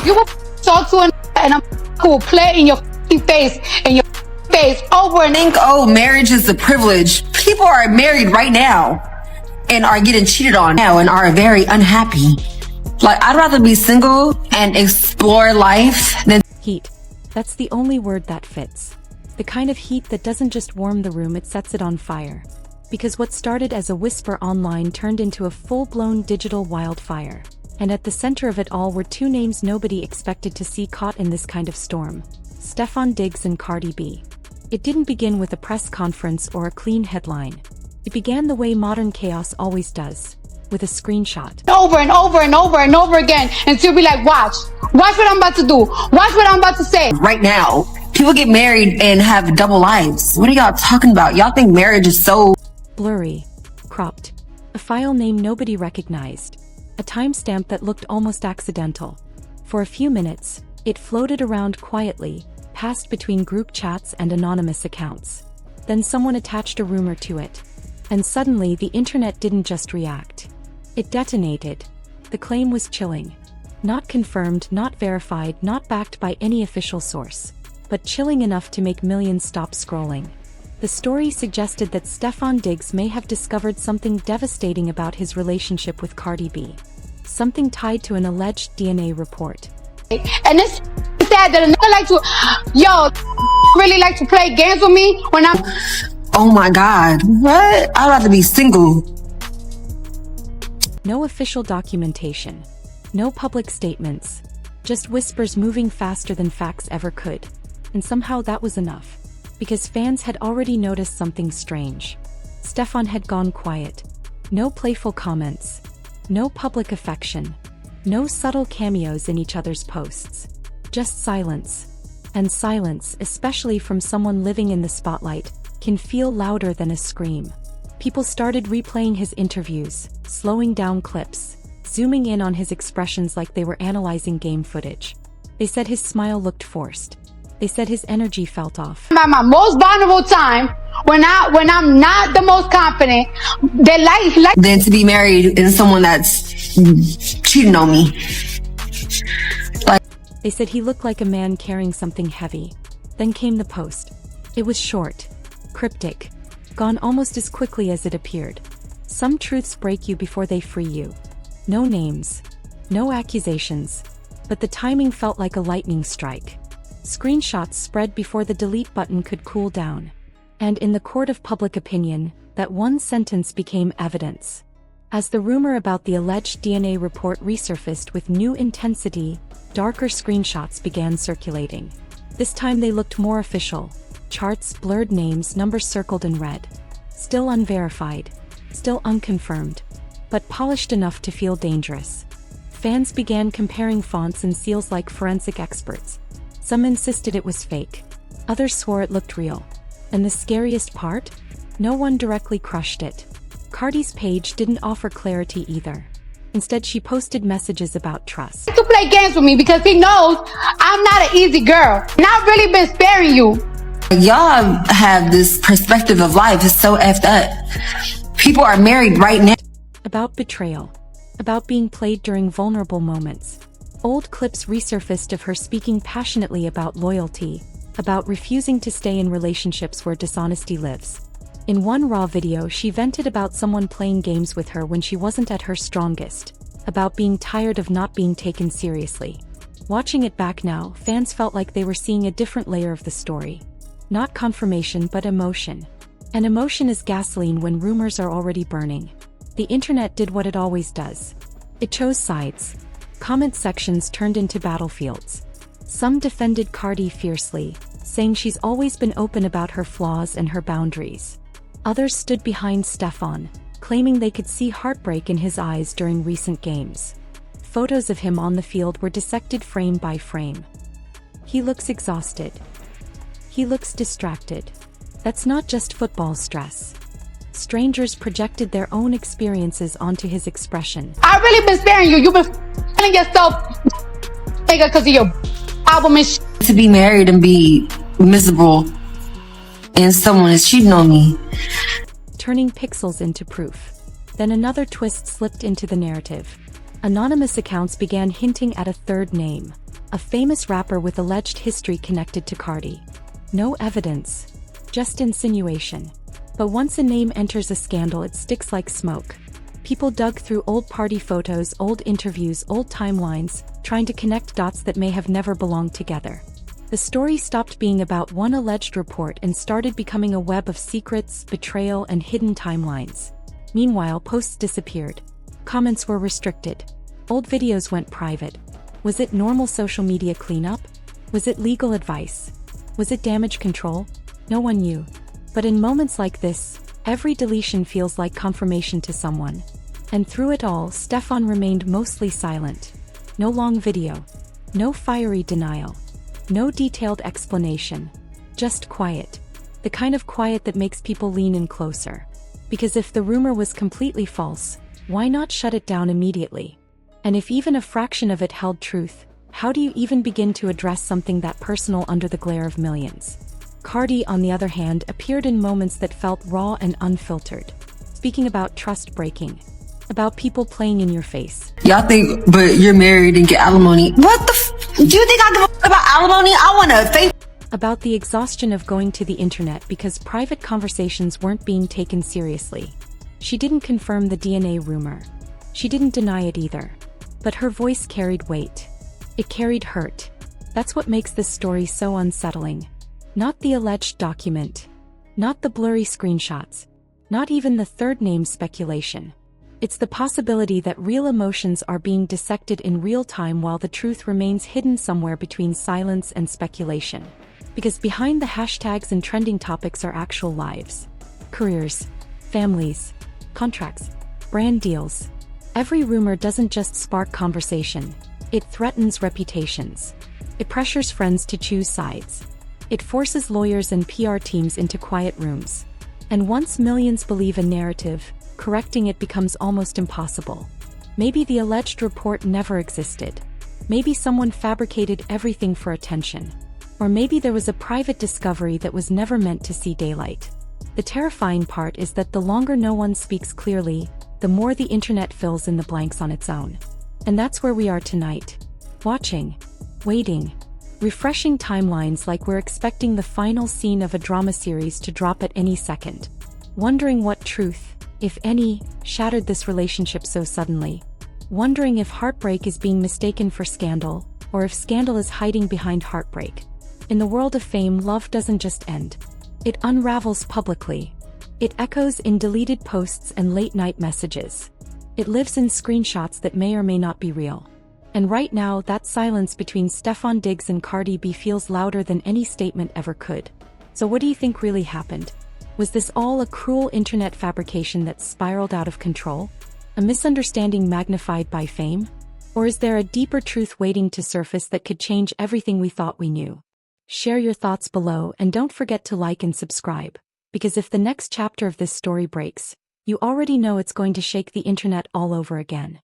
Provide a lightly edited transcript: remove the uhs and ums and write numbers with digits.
if you will talk to and I'm will play in your face over and think, oh, marriage is a privilege. People are married right now and are getting cheated on now and are very unhappy. Like, I'd rather be single and explore life than heat. That's the only word that fits. The kind of heat that doesn't just warm the room, it sets it on fire. Because what started as a whisper online turned into a full-blown digital wildfire. And at the center of it all were two names nobody expected to see caught in this kind of storm: Stefon Diggs and Cardi B. It didn't begin with a press conference or a clean headline. It began the way modern chaos always does, with a screenshot. Over and over and over and over again until we like, watch what I'm about to do. Watch what I'm about to say. Right now, people get married and have double lives. What are y'all talking about? Y'all think marriage is so blurry, cropped, a file name nobody recognized, a timestamp that looked almost accidental. For a few minutes, it floated around quietly, passed between group chats and anonymous accounts. Then someone attached a rumor to it. And suddenly the internet didn't just react. It detonated. The claim was chilling. Not confirmed, not verified, not backed by any official source. But chilling enough to make millions stop scrolling. The story suggested that Stefon Diggs may have discovered something devastating about his relationship with Cardi B. Something tied to an alleged DNA report. And it's sad that another like to, really like to play games with me when I'm... Oh my God, what? I'd rather be single. No official documentation. No public statements. Just whispers moving faster than facts ever could. And somehow that was enough. Because fans had already noticed something strange. Stefon had gone quiet. No playful comments. No public affection. No subtle cameos in each other's posts. Just silence. And silence, especially from someone living in the spotlight, can feel louder than a scream. People started replaying his interviews, slowing down clips, zooming in on his expressions like they were analyzing game footage. They said his smile looked forced. They said his energy felt off. At my most vulnerable time, when I'm not the most confident, they like than to be married to someone that's cheating on me. Like, they said he looked like a man carrying something heavy. Then came the post. It was short, cryptic, gone almost as quickly as it appeared. Some truths break you before they free you. No names, no accusations, but the timing felt like a lightning strike. Screenshots spread before the delete button could cool down. And in the court of public opinion, that one sentence became evidence. As the rumor about the alleged DNA report resurfaced with new intensity, darker screenshots began circulating. This time they looked more official. Charts, blurred names, numbers circled in red. Still unverified. Still unconfirmed. But polished enough to feel dangerous. Fans began comparing fonts and seals like forensic experts. Some insisted it was fake. Others swore it looked real. And the scariest part? No one directly crushed it. Cardi's page didn't offer clarity either. Instead, she posted messages about trust. To play games with me because he knows I'm not an easy girl. And I've really been sparing you. Y'all have this perspective of life. It's so effed up. People are married right now. About betrayal. About being played during vulnerable moments. Old clips resurfaced of her speaking passionately about loyalty, about refusing to stay in relationships where dishonesty lives. In one raw video, she vented about someone playing games with her when she wasn't at her strongest, about being tired of not being taken seriously. Watching it back now, fans felt like they were seeing a different layer of the story. Not confirmation, but emotion. And emotion is gasoline when rumors are already burning. The internet did what it always does. It chose sides. Comment sections turned into battlefields. Some defended Cardi fiercely, saying she's always been open about her flaws and her boundaries. Others stood behind Stefon, claiming they could see heartbreak in his eyes during recent games. Photos of him on the field were dissected frame by frame. He looks exhausted. He looks distracted. That's not just football stress. Strangers projected their own experiences onto his expression. I've really been sparing you. You've been feeling yourself because of your album and shit. To be married and be miserable and someone is cheating on me. Turning pixels into proof. Then another twist slipped into the narrative. Anonymous accounts began hinting at a third name. a famous rapper with alleged history connected to Cardi. No evidence, just insinuation. But once a name enters a scandal, it sticks like smoke. People dug through old party photos, old interviews, old timelines, trying to connect dots that may have never belonged together. The story stopped being about one alleged report and started becoming a web of secrets, betrayal, and hidden timelines. Meanwhile, posts disappeared. Comments were restricted. Old videos went private. Was it normal social media cleanup? Was it legal advice? Was it damage control? No one knew. But in moments like this, every deletion feels like confirmation to someone. And through it all, Stefon remained mostly silent. No long video. No fiery denial. No detailed explanation. Just quiet. The kind of quiet that makes people lean in closer. Because if the rumor was completely false, why not shut it down immediately? And if even a fraction of it held truth, how do you even begin to address something that personal under the glare of millions? Cardi, on the other hand, appeared in moments that felt raw and unfiltered. Speaking about trust breaking. About people playing in your face. Y'all think, but you're married and get alimony. What the do you think I give a fuck about alimony? I want to face. About the exhaustion of going to the internet because private conversations weren't being taken seriously. She didn't confirm the DNA rumor. She didn't deny it either. But her voice carried weight. It carried hurt. That's what makes this story so unsettling. Not the alleged document. Not the blurry screenshots. Not even the third name speculation. It's the possibility that real emotions are being dissected in real time while the truth remains hidden somewhere between silence and speculation. Because behind the hashtags and trending topics are actual lives. Careers. Families. Contracts. Brand deals. Every rumor doesn't just spark conversation. It threatens reputations. It pressures friends to choose sides. It forces lawyers and PR teams into quiet rooms. And once millions believe a narrative, correcting it becomes almost impossible. Maybe the alleged report never existed. Maybe someone fabricated everything for attention. Or maybe there was a private discovery that was never meant to see daylight. The terrifying part is that the longer no one speaks clearly, the more the internet fills in the blanks on its own. And that's where we are tonight. Watching. Waiting. Refreshing timelines like we're expecting the final scene of a drama series to drop at any second. Wondering what truth, if any, shattered this relationship so suddenly. Wondering if heartbreak is being mistaken for scandal, or if scandal is hiding behind heartbreak. In the world of fame, love doesn't just end. It unravels publicly. It echoes in deleted posts and late-night messages. It lives in screenshots that may or may not be real. And right now, that silence between Stefon Diggs and Cardi B feels louder than any statement ever could. So what do you think really happened? Was this all a cruel internet fabrication that spiraled out of control? A misunderstanding magnified by fame? Or is there a deeper truth waiting to surface that could change everything we thought we knew? Share your thoughts below and don't forget to like and subscribe. Because if the next chapter of this story breaks, you already know it's going to shake the internet all over again.